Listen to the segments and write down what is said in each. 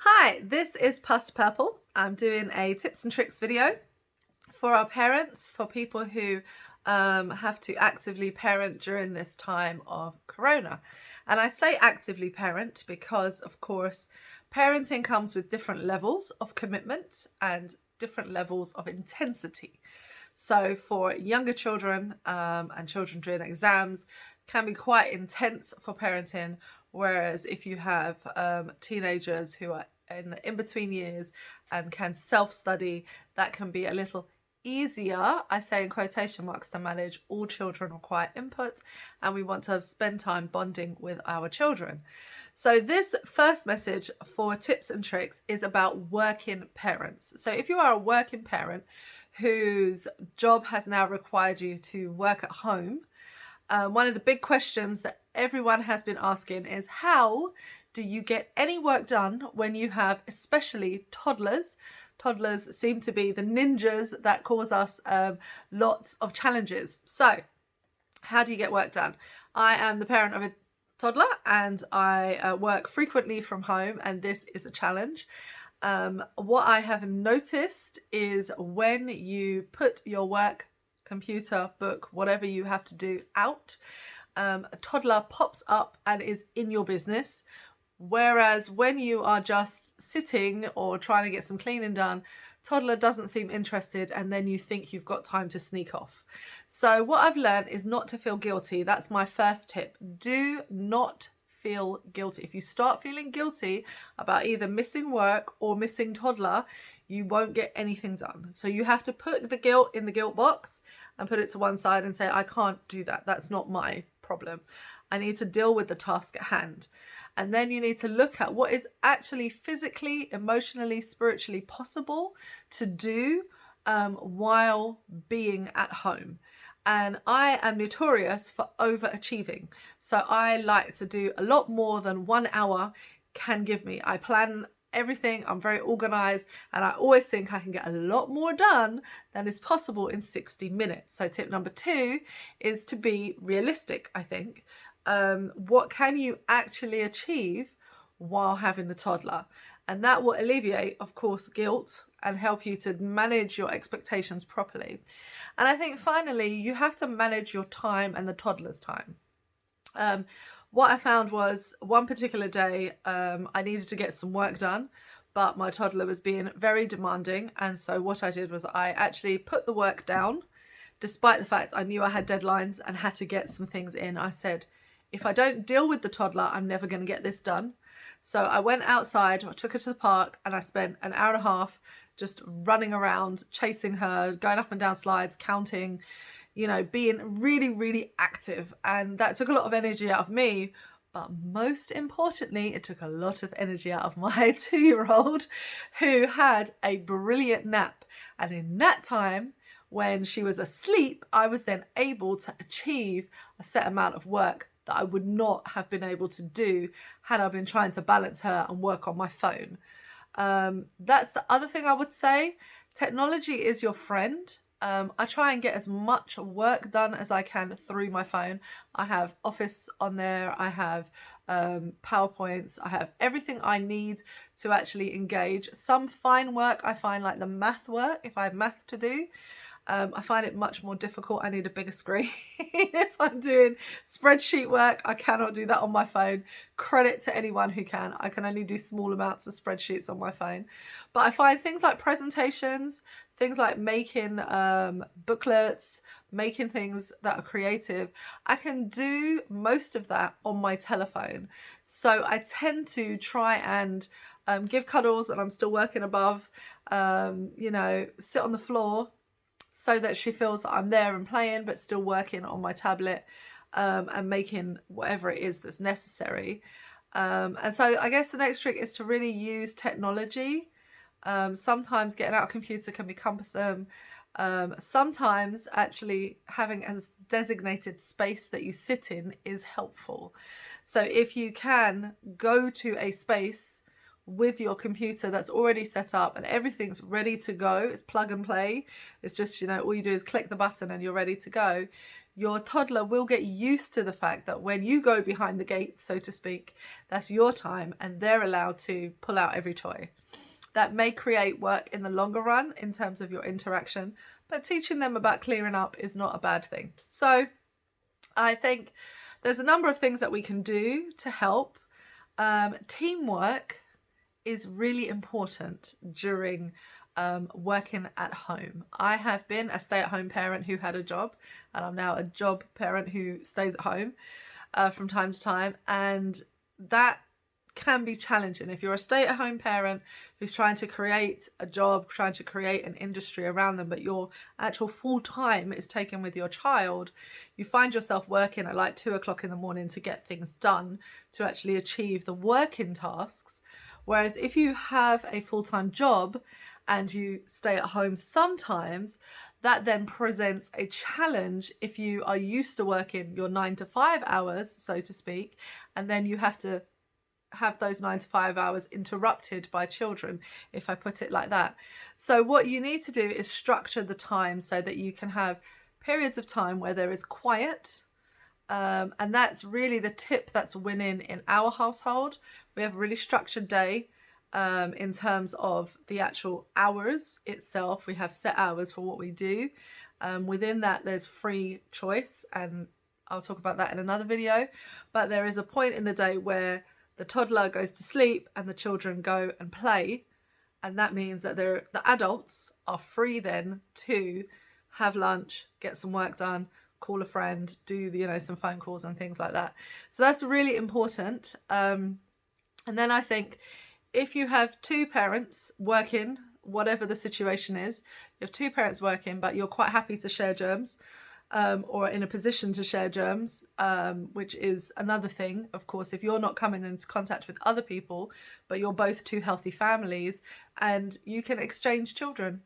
Hi, this is Pastor Purple. I'm doing a tips and tricks video for our parents, for people who have to actively parent during this time of Corona. And I say actively parent because, of course, parenting comes with different levels of commitment and different levels of intensity. So for younger children and children during exams can be quite intense for parenting, whereas if you have teenagers who are in the in-between years and can self-study, that can be a little easier, I say in quotation marks, to manage. All children require input and we want to spend time bonding with our children. So this first message for tips and tricks is about working parents. So if you are a working parent whose job has now required you to work at home, one of the big questions that everyone has been asking is, how do you get any work done when you have especially toddlers? Toddlers seem to be the ninjas that cause us lots of challenges. So how do you get work done? I am the parent of a toddler and I work frequently from home, and this is a challenge. What I have noticed is when you put your work, computer, book, whatever you have to do out, a toddler pops up and is in your business. Whereas when you are just sitting or trying to get some cleaning done, toddler doesn't seem interested, and then you think you've got time to sneak off. So what I've learned is not to feel guilty. That's my first tip. Do not feel guilty. If you start feeling guilty about either missing work or missing toddler, you won't get anything done. So you have to put the guilt in the guilt box and put it to one side and say, I can't do that. That's not my problem. I need to deal with the task at hand. And then you need to look at what is actually physically, emotionally, spiritually possible to do while being at home. And I am notorious for overachieving. So I like to do a lot more than 1 hour can give me. I plan everything, I'm very organized, and I always think I can get a lot more done than is possible in 60 minutes. So tip number 2 is to be realistic, I think. What can you actually achieve while having the toddler? And that will alleviate, of course, guilt and help you to manage your expectations properly. And I think finally, you have to manage your time and the toddler's time. What I found was one particular day, I needed to get some work done, but my toddler was being very demanding. And so what I did was I actually put the work down, despite the fact I knew I had deadlines and had to get some things in. I said, if I don't deal with the toddler, I'm never going to get this done. So I went outside, I took her to the park, and I spent an hour and a half just running around, chasing her, going up and down slides, counting, you know, being really, really active. And that took a lot of energy out of me. But most importantly, it took a lot of energy out of my 2-year-old who had a brilliant nap. And in that time, when she was asleep, I was then able to achieve a set amount of work that I would not have been able to do had I been trying to balance her and work on my phone. That's the other thing I would say. Technology is your friend. I try and get as much work done as I can through my phone. I have Office on there, I have PowerPoints, I have everything I need to actually engage. Some fine work I find, like the math work, if I have math to do, I find it much more difficult. I need a bigger screen. If I'm doing spreadsheet work, I cannot do that on my phone. Credit to anyone who can. I can only do small amounts of spreadsheets on my phone. But I find things like presentations, things like making booklets, making things that are creative, I can do most of that on my telephone. So I tend to try and give cuddles, and I'm still working above, you know, sit on the floor, so that she feels that I'm there and playing, but still working on my tablet and making whatever it is that's necessary. And so I guess the next trick is to really use technology. Sometimes getting out a computer can be cumbersome. Sometimes actually having a designated space that you sit in is helpful. So if you can go to a space with your computer that's already set up and everything's ready to go, it's plug and play, it's just, you know, all you do is click the button and you're ready to go, your toddler will get used to the fact that when you go behind the gate, so to speak, that's your time and they're allowed to pull out every toy. That may create work in the longer run in terms of your interaction, but teaching them about clearing up is not a bad thing. So I think there's a number of things that we can do to help. Teamwork is really important during working at home. I have been a stay-at-home parent who had a job, and I'm now a job parent who stays at home from time to time, and that can be challenging. If you're a stay-at-home parent who's trying to create a job, trying to create an industry around them, but your actual full time is taken with your child, you find yourself working at like 2 o'clock in the morning to get things done, to actually achieve the working tasks. Whereas if you have a full-time job and you stay at home sometimes, that then presents a challenge if you are used to working your 9 to 5 hours, so to speak, and then you have to have those 9 to 5 hours interrupted by children, if I put it like that. So what you need to do is structure the time so that you can have periods of time where there is quiet, and that's really the tip that's winning in our household. We have a really structured day in terms of the actual hours itself. We have set hours for what we do. Within that, there's free choice, and I'll talk about that in another video. But there is a point in the day where the toddler goes to sleep and the children go and play, and that means that the adults are free then to have lunch, get some work done, call a friend, do some phone calls and things like that. So that's really important. And then I think if you have two parents working, whatever the situation is, you have two parents working, but you're quite happy to share germs, or in a position to share germs, which is another thing. Of course, if you're not coming into contact with other people, but you're both two healthy families, and you can exchange children,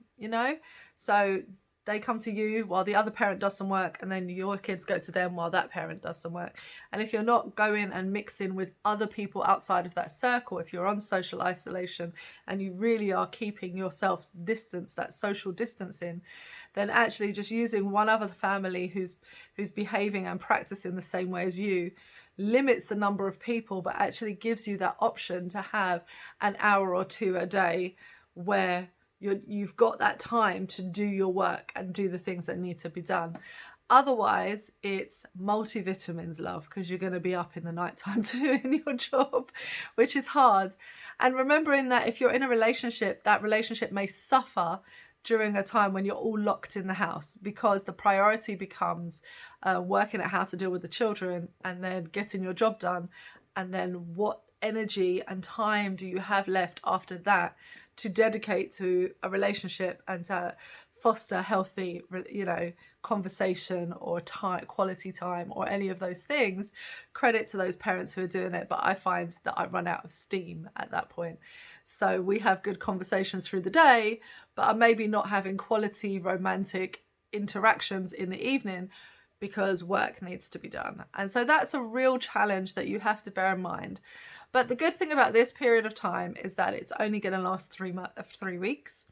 so they come to you while the other parent does some work, and then your kids go to them while that parent does some work. And if you're not going and mixing with other people outside of that circle, if you're on social isolation and you really are keeping yourself distance, that social distancing, then actually just using one other family who's behaving and practicing the same way as you limits the number of people, but actually gives you that option to have an hour or two a day where you've got that time to do your work and do the things that need to be done. Otherwise, it's multivitamins, love, because you're going to be up in the nighttime doing your job, which is hard. And remembering that if you're in a relationship, that relationship may suffer during a time when you're all locked in the house, because the priority becomes working out how to deal with the children and then getting your job done. And then what energy and time do you have left after that to dedicate to a relationship and to foster healthy, conversation or time, quality time, or any of those things? Credit to those parents who are doing it, but I find that I run out of steam at that point. So we have good conversations through the day, but I'm maybe not having quality romantic interactions in the evening because work needs to be done. And so that's a real challenge that you have to bear in mind. But the good thing about this period of time is that it's only going to last 3 weeks.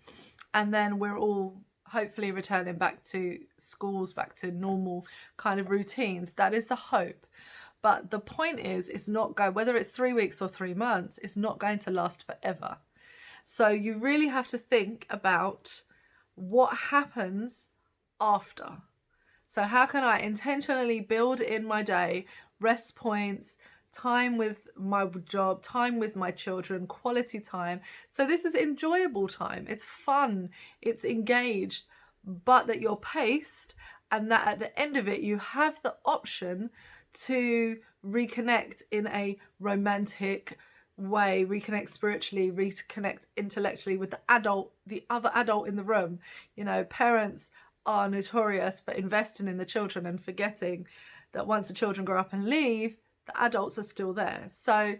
And then we're all hopefully returning back to schools, back to normal kind of routines. That is the hope. But the point is, it's not going, whether it's 3 weeks or 3 months, it's not going to last forever. So you really have to think about what happens after. So how can I intentionally build in my day rest points, time with my job, time with my children, quality time. So this is enjoyable time. It's fun, it's engaged, but that you're paced, and that at the end of it, you have the option to reconnect in a romantic way, reconnect spiritually, reconnect intellectually with the other adult in the room. Parents are notorious for investing in the children and forgetting that once the children grow up and leave, the adults are still there. So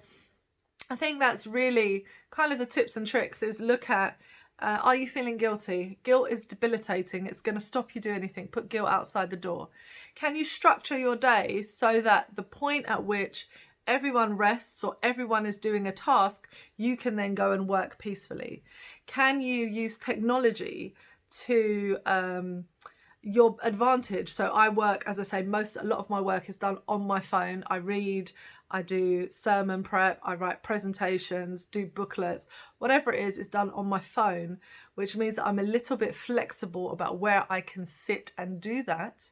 I think that's really kind of the tips and tricks, is look at, are you feeling guilty? Guilt is debilitating. It's going to stop you doing anything. Put guilt outside the door. Can you structure your day so that the point at which everyone rests or everyone is doing a task, you can then go and work peacefully? Can you use technology to your advantage. So I work, as I say, a lot of my work is done on my phone. I read, I do sermon prep, I write presentations, do booklets, whatever it is done on my phone, which means that I'm a little bit flexible about where I can sit and do that.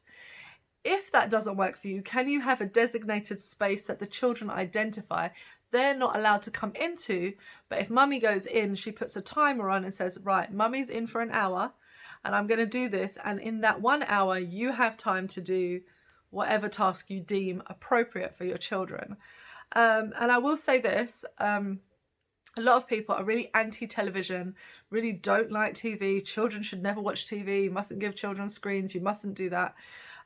If that doesn't work for you, can you have a designated space that the children identify they're not allowed to come into, but if mummy goes in, she puts a timer on and says, right, mummy's in for an hour and I'm going to do this, and in that 1 hour you have time to do whatever task you deem appropriate for your children. And I will say this, a lot of people are really anti-television, really don't like TV. Children should never watch TV. You mustn't give children screens. You mustn't do that.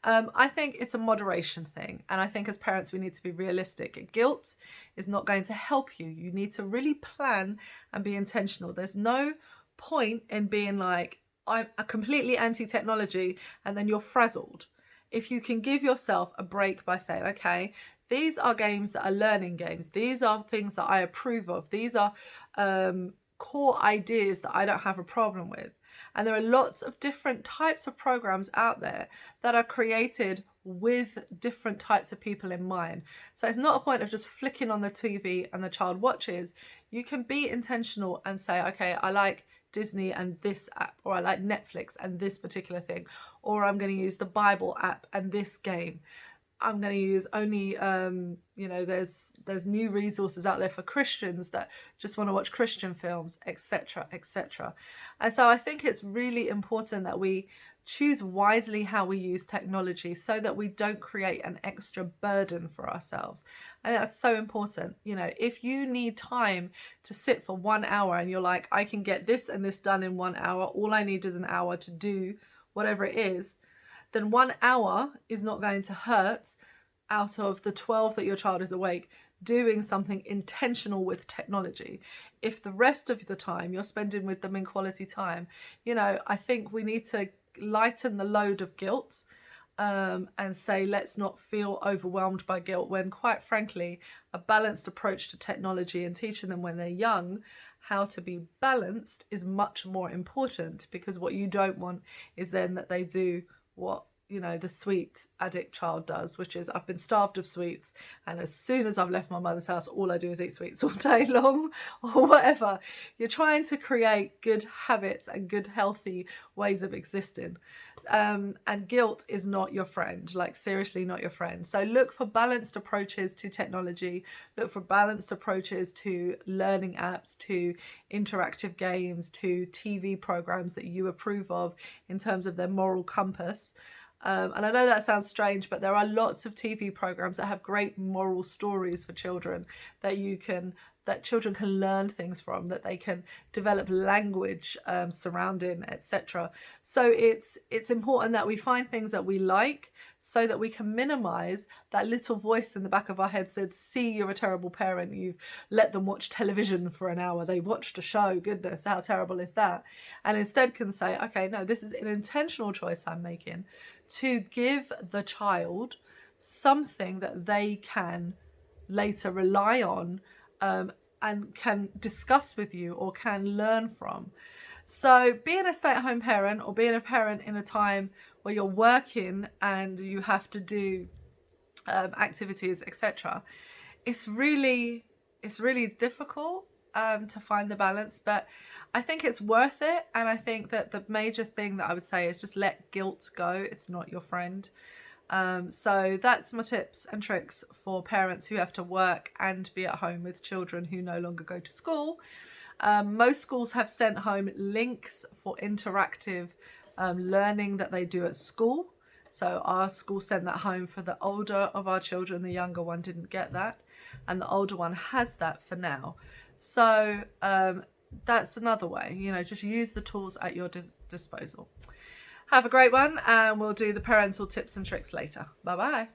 I think it's a moderation thing. And I think as parents, we need to be realistic. Guilt is not going to help you. You need to really plan and be intentional. There's no point in being like, I'm completely anti-technology and then you're frazzled. If you can give yourself a break by saying, okay, these are games that are learning games. These are things that I approve of. These are core ideas that I don't have a problem with. And there are lots of different types of programs out there that are created with different types of people in mind. So it's not a point of just flicking on the TV and the child watches. You can be intentional and say, okay, I like Disney and this app, or I like Netflix and this particular thing, or I'm going to use the Bible app and this game. I'm going to use only, there's new resources out there for Christians that just want to watch Christian films, etc., etc. And so I think it's really important that we choose wisely how we use technology so that we don't create an extra burden for ourselves. And that's so important. You know, if you need time to sit for 1 hour and you're like, I can get this and this done in 1 hour, all I need is an hour to do whatever it is, then 1 hour is not going to hurt out of the 12 that your child is awake doing something intentional with technology. If the rest of the time you're spending with them in quality time, I think we need to lighten the load of guilt and say, let's not feel overwhelmed by guilt, when quite frankly, a balanced approach to technology and teaching them when they're young how to be balanced is much more important, because what you don't want is then that they do what the sweet addict child does, which is, I've been starved of sweets, and as soon as I've left my mother's house, all I do is eat sweets all day long, or whatever. You're trying to create good habits and good healthy ways of existing, and guilt is not your friend, like seriously not your friend. So look for balanced approaches to technology, look for balanced approaches to learning apps, to interactive games, to TV programs that you approve of in terms of their moral compass. And I know that sounds strange, but there are lots of TV programs that have great moral stories for children that children can learn things from, that they can develop language surrounding, etc. So it's important that we find things that we like so that we can minimize that little voice in the back of our head said, see, you're a terrible parent, you've let them watch television for an hour, they watched a show, goodness, how terrible is that? And instead can say, okay, no, this is an intentional choice I'm making to give the child something that they can later rely on and can discuss with you or can learn from. So being a stay-at-home parent, or being a parent in a time where you're working and you have to do activities, etc., it's really difficult to find the balance, but I think it's worth it. And I think that the major thing that I would say is just let guilt go. It's not your friend. So that's my tips and tricks for parents who have to work and be at home with children who no longer go to school. Most schools have sent home links for interactive learning that they do at school. So our school sent that home for the older of our children. The younger one didn't get that, and the older one has that for now. So that's another way, just use the tools at your disposal. Have a great one, and we'll do the parental tips and tricks later. Bye bye.